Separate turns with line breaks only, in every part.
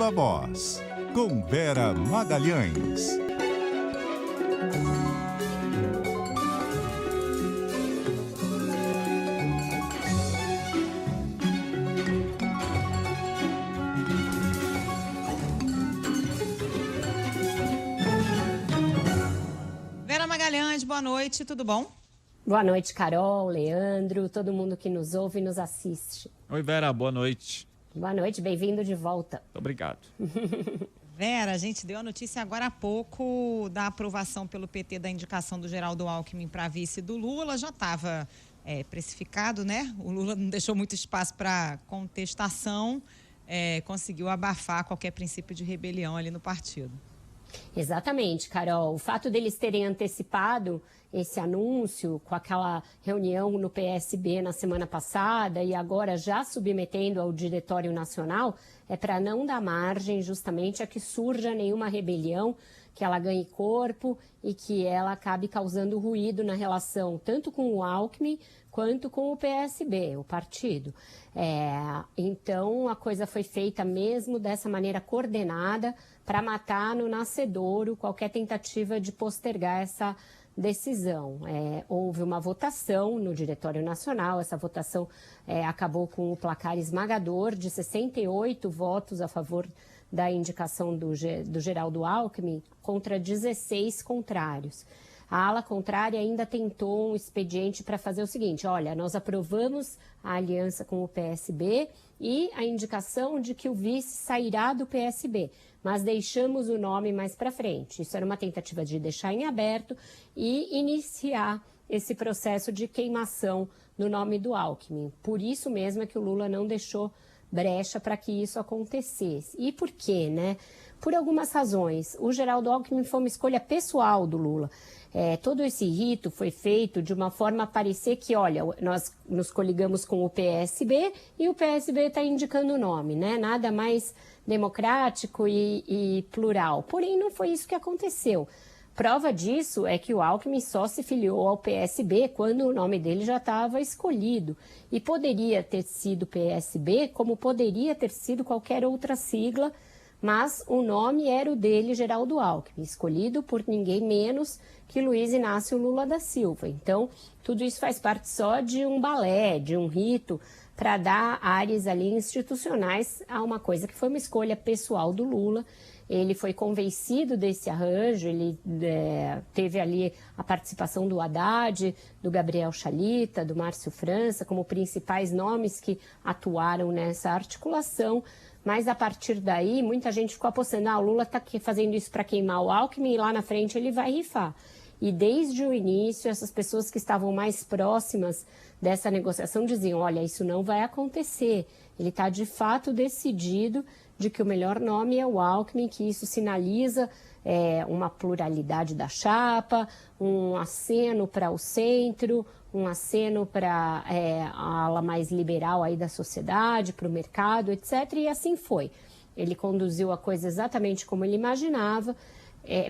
Viva Voz, com Vera Magalhães.
Vera Magalhães, boa noite, tudo bom?
Boa noite, Carol, Leandro, todo mundo que nos ouve e nos assiste.
Oi, Vera, boa noite.
Boa noite, bem-vindo de volta.
Muito obrigado.
Vera, a gente deu a notícia agora há pouco da aprovação pelo PT da indicação do Geraldo Alckmin para vice do Lula. Já estava precificado, né? O Lula não deixou muito espaço para contestação, conseguiu abafar qualquer princípio de rebelião ali no partido.
Exatamente, Carol. O fato deles terem antecipado esse anúncio com aquela reunião no PSB na semana passada e agora já submetendo ao Diretório Nacional é para não dar margem justamente a que surja nenhuma rebelião, que ela ganhe corpo e que ela acabe causando ruído na relação tanto com o Alckmin quanto com o PSB, o partido. Então, a coisa foi feita mesmo dessa maneira coordenada para matar no nascedouro qualquer tentativa de postergar essa decisão. Houve uma votação no Diretório Nacional, essa votação acabou com o placar esmagador de 68 votos a favor da indicação do Geraldo Alckmin contra 16 contrários. A ala contrária ainda tentou um expediente para fazer o seguinte: olha, nós aprovamos a aliança com o PSB e a indicação de que o vice sairá do PSB, mas deixamos o nome mais para frente. Isso era uma tentativa de deixar em aberto e iniciar esse processo de queimação no nome do Alckmin. Por isso mesmo é que o Lula não deixou brecha para que isso acontecesse. E por quê, né? Por algumas razões. O Geraldo Alckmin foi uma escolha pessoal do Lula. Todo esse rito foi feito de uma forma a parecer que, olha, nós nos coligamos com o PSB e o PSB está indicando o nome, né? Nada mais democrático e plural. Porém, não foi isso que aconteceu. Prova disso é que o Alckmin só se filiou ao PSB quando o nome dele já estava escolhido. E poderia ter sido PSB, como poderia ter sido qualquer outra sigla, mas o nome era o dele, Geraldo Alckmin, escolhido por ninguém menos que Luiz Inácio Lula da Silva. Então, tudo isso faz parte só de um balé, de um rito, para dar ares ali institucionais a uma coisa que foi uma escolha pessoal do Lula. Ele foi convencido desse arranjo, ele teve ali a participação do Haddad, do Gabriel Chalita, do Márcio França, como principais nomes que atuaram nessa articulação. Mas a partir daí, muita gente ficou apostando, o Lula está fazendo isso para queimar o Alckmin e lá na frente ele vai rifar. E desde o início, essas pessoas que estavam mais próximas dessa negociação diziam, olha, isso não vai acontecer. Ele está de fato decidido de que o melhor nome é o Alckmin, que isso sinaliza uma pluralidade da chapa, um aceno para o centro, um aceno para a ala mais liberal aí da sociedade, para o mercado, etc. E assim foi. Ele conduziu a coisa exatamente como ele imaginava,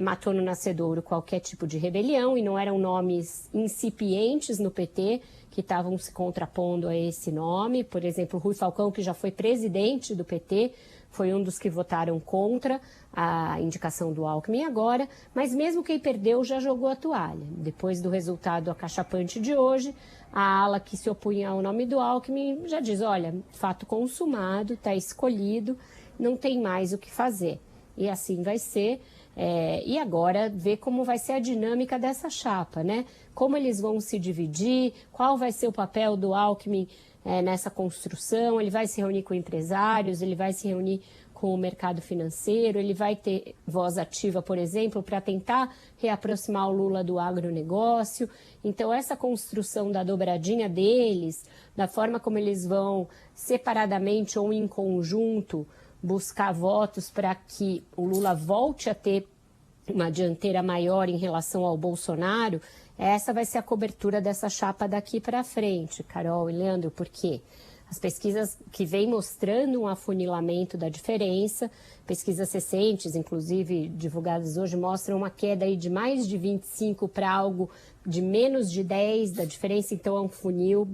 matou no nascedouro qualquer tipo de rebelião, e não eram nomes incipientes no PT que estavam se contrapondo a esse nome. Por exemplo, Rui Falcão, que já foi presidente do PT, foi um dos que votaram contra a indicação do Alckmin agora, mas mesmo quem perdeu já jogou a toalha. Depois do resultado acachapante de hoje, a ala que se opunha ao nome do Alckmin já diz, olha, fato consumado, está escolhido, não tem mais o que fazer. E assim vai ser. E agora ver como vai ser a dinâmica dessa chapa, né? Como eles vão se dividir, qual vai ser o papel do Alckmin nessa construção. Ele vai se reunir com empresários, ele vai se reunir com o mercado financeiro, ele vai ter voz ativa, por exemplo, para tentar reaproximar o Lula do agronegócio. Então, essa construção da dobradinha deles, da forma como eles vão separadamente ou em conjunto buscar votos para que o Lula volte a ter uma dianteira maior em relação ao Bolsonaro, essa vai ser a cobertura dessa chapa daqui para frente, Carol e Leandro, por quê? As pesquisas que vêm mostrando um afunilamento da diferença, pesquisas recentes, inclusive divulgadas hoje, mostram uma queda aí de mais de 25 para algo de menos de 10 da diferença, então é um funil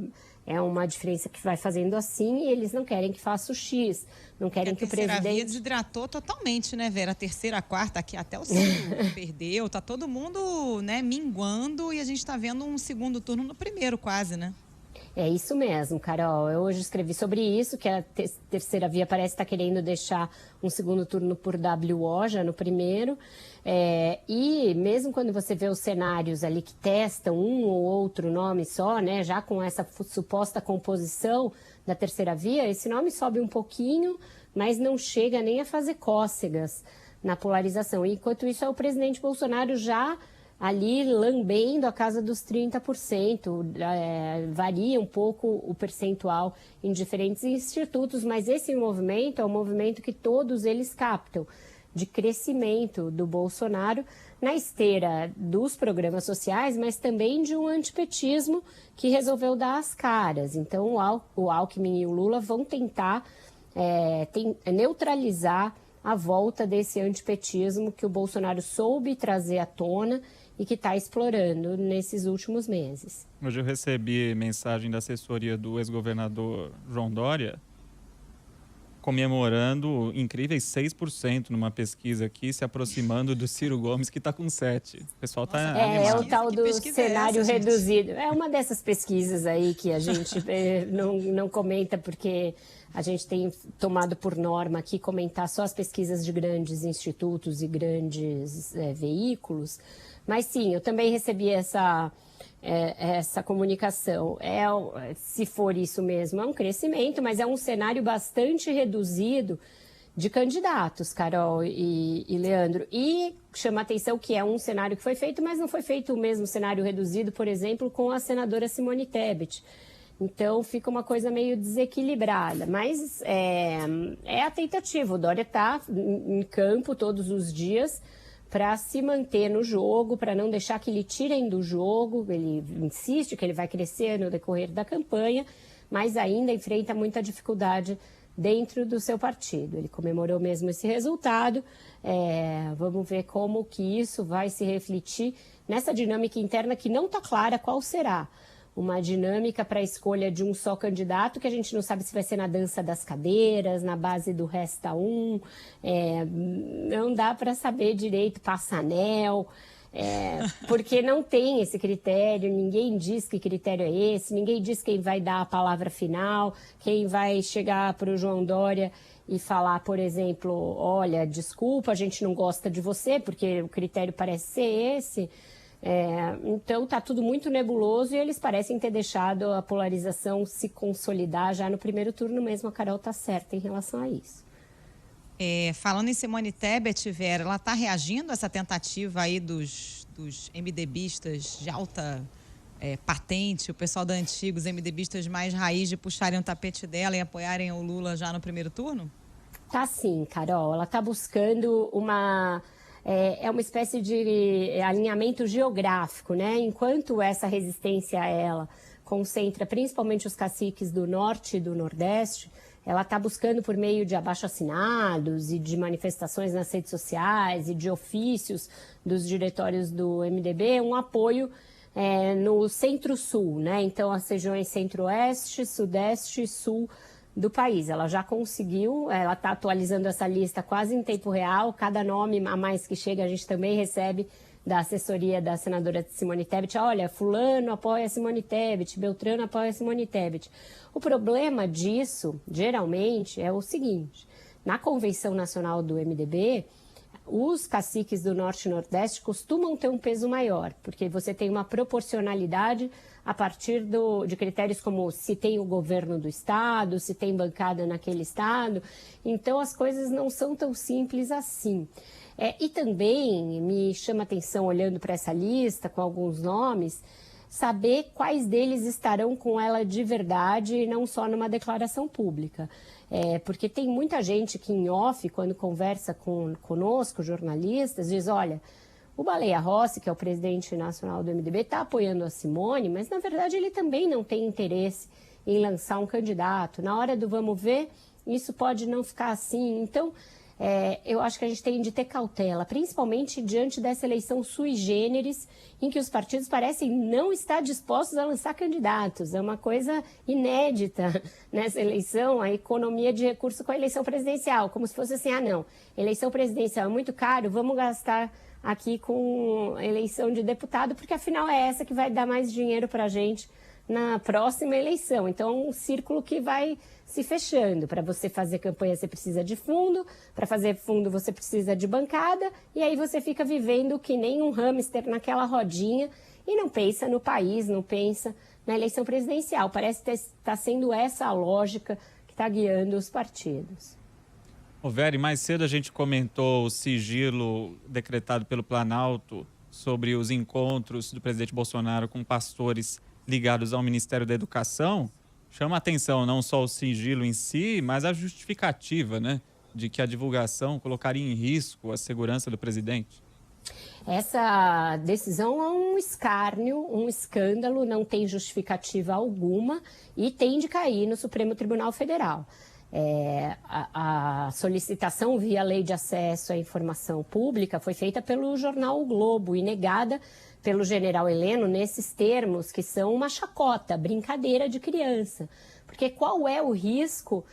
é uma diferença que vai fazendo assim e eles não querem que faça o X, não querem que o presidente...
A terceira via desidratou totalmente, né, Vera? A terceira, a quarta, aqui até o Ciro perdeu, tá todo mundo, né, minguando e a gente tá vendo um segundo turno no primeiro quase, né?
É isso mesmo, Carol. Eu hoje escrevi sobre isso, que a terceira via parece estar querendo deixar um segundo turno por WO já no primeiro. E mesmo quando você vê os cenários ali que testam um ou outro nome só, né, já com essa suposta composição da terceira via, esse nome sobe um pouquinho, mas não chega nem a fazer cócegas na polarização. Enquanto isso, é o presidente Bolsonaro já ali lambendo a casa dos 30%, varia um pouco o percentual em diferentes institutos, mas esse movimento é um movimento que todos eles captam, de crescimento do Bolsonaro na esteira dos programas sociais, mas também de um antipetismo que resolveu dar as caras. Então o Alckmin e o Lula vão tentar neutralizar a volta desse antipetismo que o Bolsonaro soube trazer à tona e que está explorando nesses últimos meses.
Hoje eu recebi mensagem da assessoria do ex-governador João Dória comemorando incríveis 6% numa pesquisa aqui, se aproximando do Ciro Gomes, que está com 7%. O pessoal está animado.
É o tal do cenário reduzido. É uma dessas pesquisas aí que a gente não comenta, porque a gente tem tomado por norma aqui comentar só as pesquisas de grandes institutos e grandes veículos. Mas sim, eu também recebi essa comunicação. Se for isso mesmo, é um crescimento, mas é um cenário bastante reduzido de candidatos, Carol e Leandro. E chama atenção que é um cenário que foi feito, mas não foi feito o mesmo cenário reduzido, por exemplo, com a senadora Simone Tebet. Então fica uma coisa meio desequilibrada, mas é a tentativa. O Dória está em campo todos os dias para se manter no jogo, para não deixar que lhe tirem do jogo. Ele insiste que ele vai crescer no decorrer da campanha, mas ainda enfrenta muita dificuldade dentro do seu partido. Ele comemorou mesmo esse resultado. Vamos ver como que isso vai se refletir nessa dinâmica interna que não está clara qual será. Uma dinâmica para a escolha de um só candidato, que a gente não sabe se vai ser na dança das cadeiras, na base do resta um, não dá para saber direito, passa anel, porque não tem esse critério, ninguém diz que critério é esse, ninguém diz quem vai dar a palavra final, quem vai chegar para o João Dória e falar, por exemplo, olha, desculpa, a gente não gosta de você, porque o critério parece ser esse. Então está tudo muito nebuloso e eles parecem ter deixado a polarização se consolidar já no primeiro turno mesmo. A Carol está certa em relação a isso.
Falando em Simone Tebet, Vera, ela está reagindo a essa tentativa aí dos MDBistas de alta patente, o pessoal da Antigos, MDBistas mais raiz, de puxarem o tapete dela e apoiarem o Lula já no primeiro turno?
Tá sim, Carol. Ela está buscando uma espécie de alinhamento geográfico, né? Enquanto essa resistência a ela concentra principalmente os caciques do Norte e do Nordeste, ela está buscando por meio de abaixo-assinados e de manifestações nas redes sociais e de ofícios dos diretórios do MDB um apoio no Centro-Sul, né? Então, as regiões Centro-Oeste, Sudeste e Sul do país. Ela já conseguiu, ela está atualizando essa lista quase em tempo real. Cada nome a mais que chega a gente também recebe da assessoria da senadora Simone Tebet. Olha, fulano apoia Simone Tebet, Beltrano apoia Simone Tebet. O problema disso, geralmente, é o seguinte: na Convenção Nacional do MDB, os caciques do Norte e Nordeste costumam ter um peso maior, porque você tem uma proporcionalidade a partir de critérios como se tem o governo do estado, se tem bancada naquele estado. Então, as coisas não são tão simples assim. E também me chama atenção, olhando para essa lista com alguns nomes, saber quais deles estarão com ela de verdade e não só numa declaração pública. Porque tem muita gente que em off, quando conversa conosco, jornalistas, diz, olha, o Baleia Rossi, que é o presidente nacional do MDB, está apoiando a Simone, mas na verdade ele também não tem interesse em lançar um candidato. Na hora do vamos ver, isso pode não ficar assim. Então, eu acho que a gente tem de ter cautela, principalmente diante dessa eleição sui generis, em que os partidos parecem não estar dispostos a lançar candidatos. É uma coisa inédita nessa eleição, a economia de recurso com a eleição presidencial, como se fosse assim, não, eleição presidencial é muito caro, vamos gastar aqui com eleição de deputado, porque afinal é essa que vai dar mais dinheiro para a gente na próxima eleição. Então, é um círculo que vai se fechando. Para você fazer campanha, você precisa de fundo, para fazer fundo, você precisa de bancada, e aí você fica vivendo que nem um hamster naquela rodinha e não pensa no país, não pensa na eleição presidencial. Parece que está sendo essa a lógica que está guiando os partidos.
Ô, Vera, mais cedo a gente comentou o sigilo decretado pelo Planalto sobre os encontros do presidente Bolsonaro com pastores ligados ao Ministério da Educação. Chama a atenção não só o sigilo em si, mas a justificativa, né, de que a divulgação colocaria em risco a segurança do presidente.
Essa decisão é um escárnio, um escândalo, não tem justificativa alguma e tem de cair no Supremo Tribunal Federal. A solicitação via Lei de Acesso à Informação Pública foi feita pelo jornal O Globo e negada pelo general Heleno nesses termos que são uma chacota, brincadeira de criança. Porque qual é o risco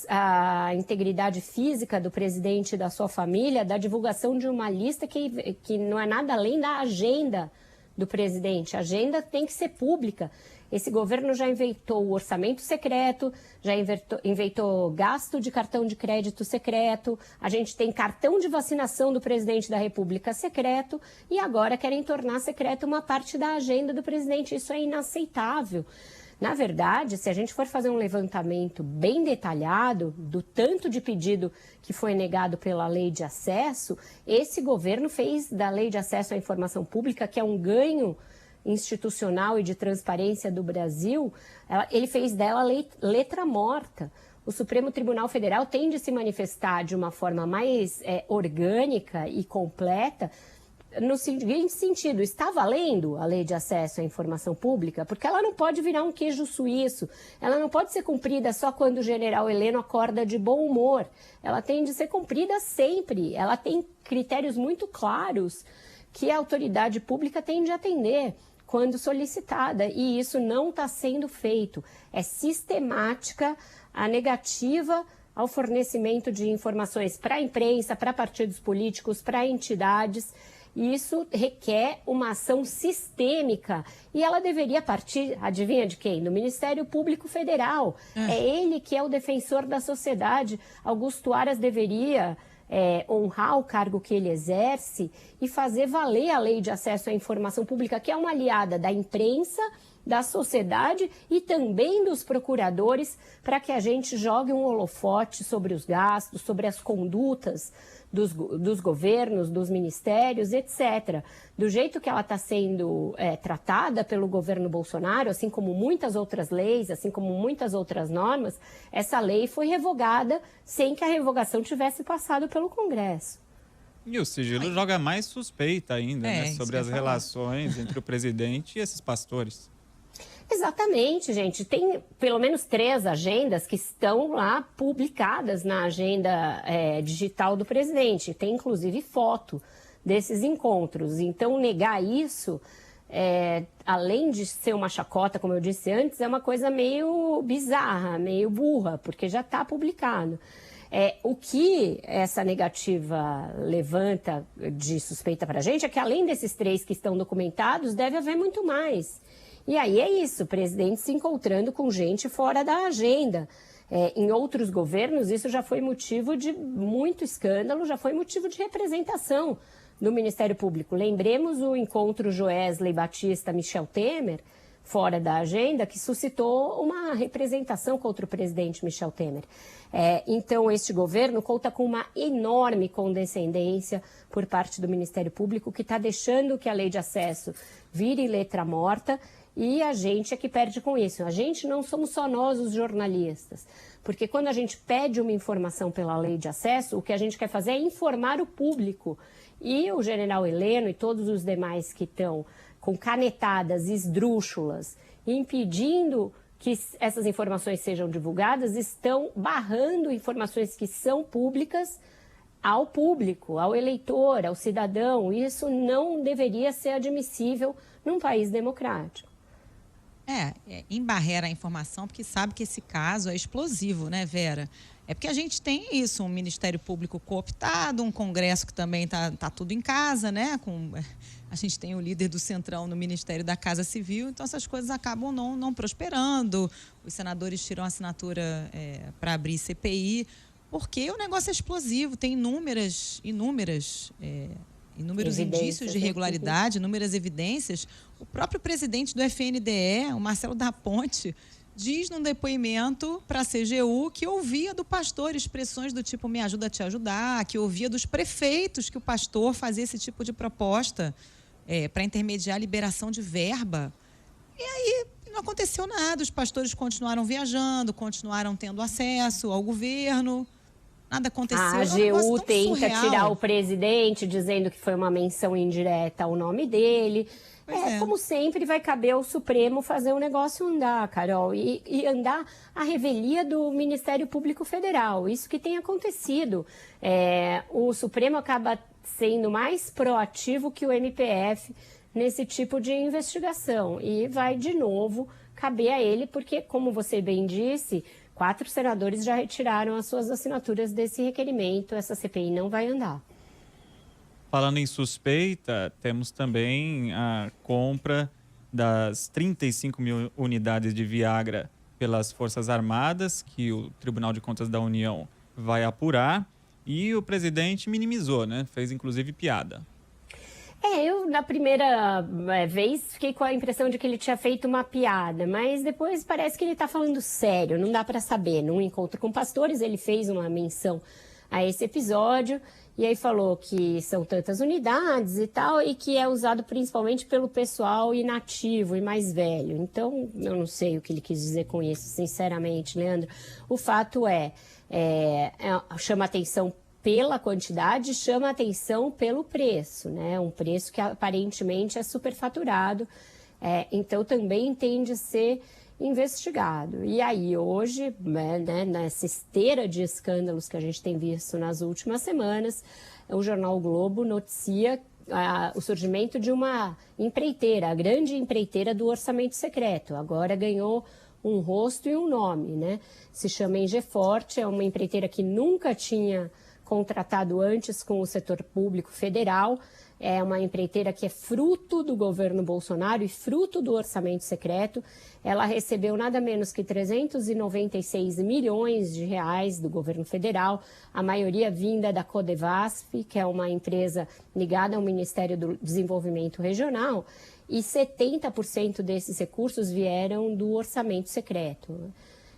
à integridade física do presidente e da sua família da divulgação de uma lista que não é nada além da agenda do presidente? A agenda tem que ser pública. Esse governo já inventou o orçamento secreto, já inventou gasto de cartão de crédito secreto, a gente tem cartão de vacinação do presidente da República secreto e agora querem tornar secreto uma parte da agenda do presidente. Isso é inaceitável. Na verdade, se a gente for fazer um levantamento bem detalhado do tanto de pedido que foi negado pela Lei de Acesso, esse governo fez da Lei de Acesso à Informação Pública, que é um ganho institucional e de transparência do Brasil, ele fez dela letra morta. O Supremo Tribunal Federal tem de se manifestar de uma forma mais orgânica e completa, no seguinte sentido: está valendo a Lei de Acesso à Informação Pública? Porque ela não pode virar um queijo suíço, ela não pode ser cumprida só quando o general Heleno acorda de bom humor, ela tem de ser cumprida sempre, ela tem critérios muito claros que a autoridade pública tem de atender quando solicitada, e isso não está sendo feito. É sistemática a negativa ao fornecimento de informações para a imprensa, para partidos políticos, para entidades. Isso requer uma ação sistêmica e ela deveria partir, adivinha de quem? Do Ministério Público Federal. É ele que é o defensor da sociedade. Augusto Aras deveria honrar o cargo que ele exerce e fazer valer a Lei de Acesso à Informação Pública, que é uma aliada da imprensa, da sociedade e também dos procuradores, para que a gente jogue um holofote sobre os gastos, sobre as condutas dos governos, dos ministérios, etc. Do jeito que ela está sendo tratada pelo governo Bolsonaro, assim como muitas outras leis, assim como muitas outras normas, essa lei foi revogada sem que a revogação tivesse passado pelo Congresso.
E o sigilo joga mais suspeita ainda, né, sobre as
falar.
relações entre o presidente e esses pastores.
Exatamente, gente. Tem pelo menos 3 agendas que estão lá publicadas na agenda digital do presidente. Tem, inclusive, foto desses encontros. Então, negar isso, além de ser uma chacota, como eu disse antes, é uma coisa meio bizarra, meio burra, porque já está publicado. O que essa negativa levanta de suspeita para a gente é que, além desses 3 que estão documentados, deve haver muito mais. E aí é isso, o presidente se encontrando com gente fora da agenda. Em outros governos, isso já foi motivo de muito escândalo, já foi motivo de representação do Ministério Público. Lembremos o encontro Joesley Batista-Michel Temer, fora da agenda, que suscitou uma representação contra o presidente Michel Temer. Então, este governo conta com uma enorme condescendência por parte do Ministério Público, que está deixando que a Lei de Acesso vire letra morta, e a gente é que perde com isso. A gente não somos só nós, os jornalistas, porque quando a gente pede uma informação pela Lei de Acesso, o que a gente quer fazer é informar o público. E o general Heleno e todos os demais que estão com canetadas esdrúxulas, impedindo que essas informações sejam divulgadas, estão barrando informações que são públicas ao público, ao eleitor, ao cidadão. Isso não deveria ser admissível num país democrático.
Embarrera a informação, porque sabe que esse caso é explosivo, né, Vera? É porque a gente tem isso, um Ministério Público cooptado, um Congresso que também tá tudo em casa, né? A gente tem o líder do Centrão no Ministério da Casa Civil, então essas coisas acabam não prosperando. Os senadores tiram a assinatura para abrir CPI, porque o negócio é explosivo, tem inúmeros indícios de irregularidade, inúmeras evidências. O próprio presidente do FNDE, o Marcelo da Ponte, diz num depoimento para a CGU que ouvia do pastor expressões do tipo "me ajuda a te ajudar", que ouvia dos prefeitos que o pastor fazia esse tipo de proposta para intermediar a liberação de verba. E aí não aconteceu nada, os pastores continuaram viajando, continuaram tendo acesso ao governo. Nada aconteceu.
A AGU tenta
surreal.
tirar o presidente, dizendo que foi uma menção indireta ao nome dele. Como sempre, vai caber ao Supremo fazer o negócio andar, Carol, e andar à revelia do Ministério Público Federal. Isso que tem acontecido. O Supremo acaba sendo mais proativo que o MPF nesse tipo de investigação. E vai, de novo, caber a ele, porque, como você bem disse, 4 senadores já retiraram as suas assinaturas desse requerimento. Essa CPI não vai andar.
Falando em suspeita, temos também a compra das 35 mil unidades de Viagra pelas Forças Armadas, que o Tribunal de Contas da União vai apurar. E o presidente minimizou, né? Fez, inclusive, piada.
Eu, na primeira vez, fiquei com a impressão de que ele tinha feito uma piada, mas depois parece que ele está falando sério, não dá para saber. Num encontro com pastores, ele fez uma menção a esse episódio e aí falou que são tantas unidades e tal, e que é usado principalmente pelo pessoal inativo e mais velho. Então, eu não sei o que ele quis dizer com isso, sinceramente, Leandro. O fato chama atenção pela quantidade, chama atenção pelo preço, né? Um preço que aparentemente é superfaturado, então também tende a ser investigado. E aí hoje, nessa esteira de escândalos que a gente tem visto nas últimas semanas, o jornal o Globo noticia o surgimento de uma empreiteira, a grande empreiteira do orçamento secreto. Agora ganhou um rosto e um nome, né? Se chama Engeforte, é uma empreiteira que nunca tinha contratado antes com o setor público federal. É uma empreiteira que é fruto do governo Bolsonaro e fruto do orçamento secreto. Ela recebeu nada menos que 396 milhões de reais do governo federal, a maioria vinda da Codevasf, que é uma empresa ligada ao Ministério do Desenvolvimento Regional, e 70% desses recursos vieram do orçamento secreto.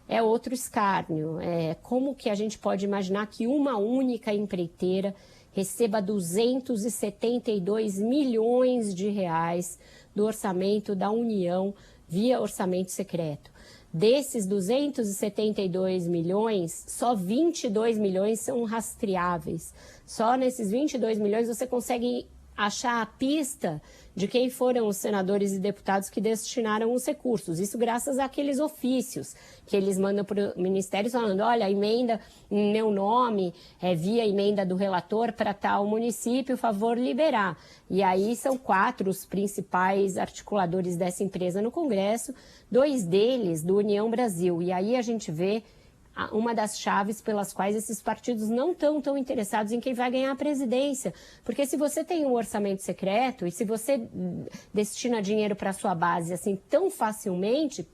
É outro escárnio. Como que a gente pode imaginar que uma única empreiteira receba 272 milhões de reais do orçamento da União via orçamento secreto? Desses 272 milhões, só 22 milhões são rastreáveis. Só nesses 22 milhões você consegue achar a pista de quem foram os senadores e deputados que destinaram os recursos. Isso graças àqueles ofícios que eles mandam para o Ministério falando, olha, a emenda em meu nome, via emenda do relator para tal município, favor liberar. E aí são 4 os principais articuladores dessa empresa no Congresso, 2 deles do União Brasil. E aí a gente vê uma das chaves pelas quais esses partidos não estão tão interessados em quem vai ganhar a presidência. Porque se você tem um orçamento secreto e se você destina dinheiro para a sua base assim tão facilmente,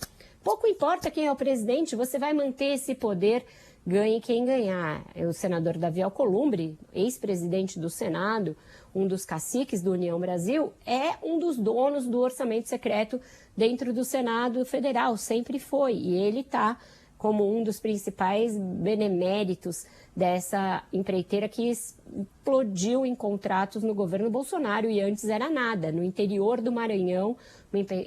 pouco importa quem é o presidente, você vai manter esse poder, ganhe quem ganhar. O senador Davi Alcolumbre, ex-presidente do Senado, um dos caciques do União Brasil, é um dos donos do orçamento secreto dentro do Senado Federal, sempre foi. E ele está como um dos principais beneméritos dessa empreiteira que explodiu em contratos no governo Bolsonaro e antes era nada. No interior do Maranhão,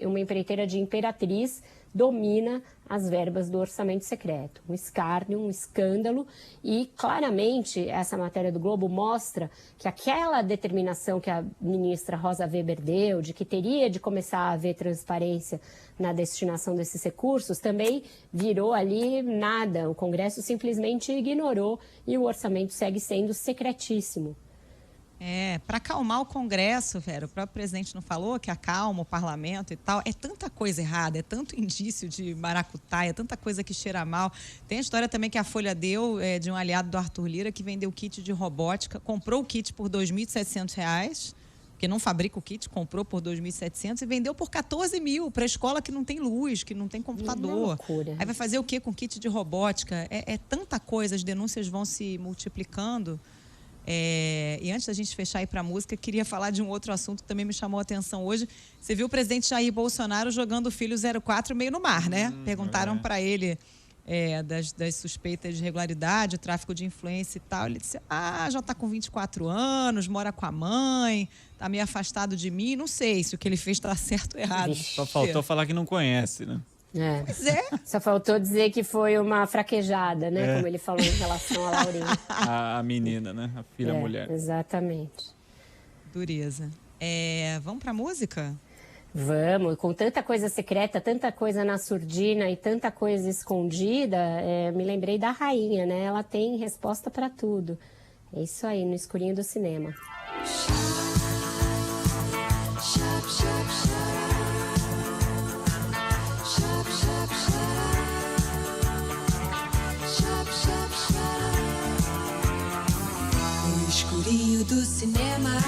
uma empreiteira de Imperatriz domina as verbas do orçamento secreto. Um escárnio, um escândalo, e claramente essa matéria do Globo mostra que aquela determinação que a ministra Rosa Weber deu, de que teria de começar a haver transparência na destinação desses recursos, também virou ali nada. O Congresso simplesmente ignorou e o orçamento segue sendo secretíssimo.
Para acalmar o Congresso, Vera, o próprio presidente não falou que acalma o parlamento e tal. É tanta coisa errada, é tanto indício de maracutaia, é tanta coisa que cheira mal. Tem a história também que a Folha deu de um aliado do Arthur Lira que vendeu kit de robótica, comprou o kit por R$ 2.700, porque não fabrica o kit, comprou por R$ 2.700 e vendeu por R$ 14.000 para a escola que não tem luz, que não tem computador.
Loucura.
Aí vai fazer o quê com kit de robótica? É tanta coisa, as denúncias vão se multiplicando. E antes da gente fechar e ir para a música, queria falar de um outro assunto que também me chamou a atenção hoje. Você viu o presidente Jair Bolsonaro jogando o filho 04 meio no mar, né? Perguntaram para ele das suspeitas de irregularidade, o tráfico de influência e tal. Ele disse, já está com 24 anos, mora com a mãe, está meio afastado de mim. Não sei se o que ele fez está certo ou errado.
Só faltou falar que não conhece, né?
Pois é.
Só faltou dizer que foi uma fraquejada, né? Como ele falou em relação a Laurinha.
A menina, né? A filha mulher.
Exatamente.
Dureza. Vamos para a música?
Vamos. Com tanta coisa secreta, tanta coisa na surdina e tanta coisa escondida, me lembrei da rainha, né? Ela tem resposta para tudo. É isso aí, no escurinho do cinema.
No escurinho do cinema,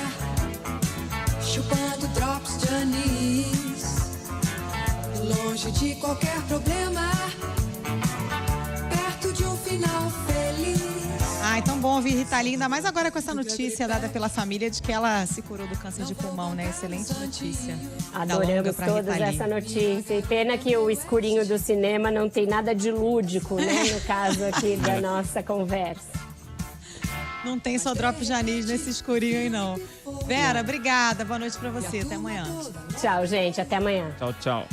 chupando drops de anis, longe de qualquer problema, perto de um final feliz.
Tão bom ouvir Rita Lee, ainda mais agora com essa notícia dada pela família de que ela se curou do câncer de pulmão, né? Excelente notícia.
Adoramos todos essa notícia. E pena que o escurinho do cinema não tem nada de lúdico, né? No caso aqui da nossa conversa.
Não tem só drop de anis nesse escurinho aí, não. Vera, obrigada. Boa noite pra você. Até amanhã.
Tchau, gente. Até amanhã.
Tchau, tchau.